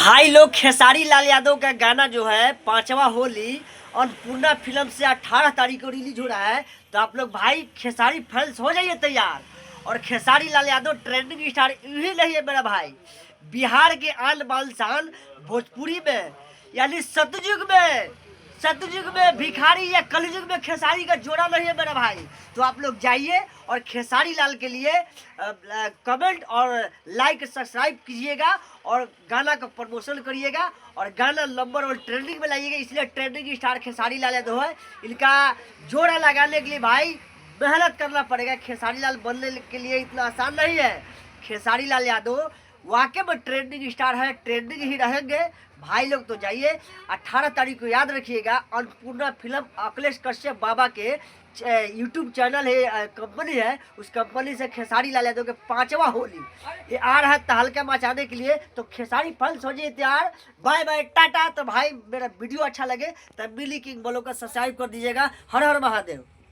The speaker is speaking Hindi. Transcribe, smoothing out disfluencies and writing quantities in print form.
भाई लोग खेसारी लाल यादव का गाना जो है पांचवा होली अन्नपूर्णा फिल्म से 18 तारीख को रिलीज हो रहा है। तो आप लोग भाई खेसारी फैंस हो जाइए तैयार। और खेसारी लाल यादव ट्रेंडिंग स्टार यही नहीं है मेरा भाई, बिहार के आन बान शान भोजपुरी में यानी सतयुग में भिखारी या कलयुग में खेसारी का जोड़ा नहीं है मेरा भाई। तो आप लोग जाइए और खेसारी लाल के लिए कमेंट और लाइक सब्सक्राइब कीजिएगा और गाना का प्रमोशन करिएगा और गाना नंबर 1 ट्रेंडिंग में लाइएगा। इसलिए ट्रेंडिंग स्टार खेसारी लाल यादव है, इनका जोड़ा लगाने के लिए भाई मेहनत करना पड़ेगा। खेसारी लाल बनने के लिए इतना आसान नहीं है। खेसारी लाल यादव वाकई में ट्रेंडिंग स्टार है, ट्रेंडिंग ही रहेंगे भाई लोग। तो जाइए 18 तारीख को याद रखिएगा, अन्नपूर्णा फिल्म अखिलेश कश्यप बाबा के यूट्यूब चैनल है, कंपनी है, उस कंपनी से खेसारी लाल यादव के पांचवा होली ये आ रहा है तहलका मचाने के लिए। तो खेसारी फैंस हो जाइए तैयार। बाय बाय टाटा। तो भाई मेरा वीडियो अच्छा लगे तब बिली किंग बोलो का सब्सक्राइब कर दीजिएगा। हर हर महादेव।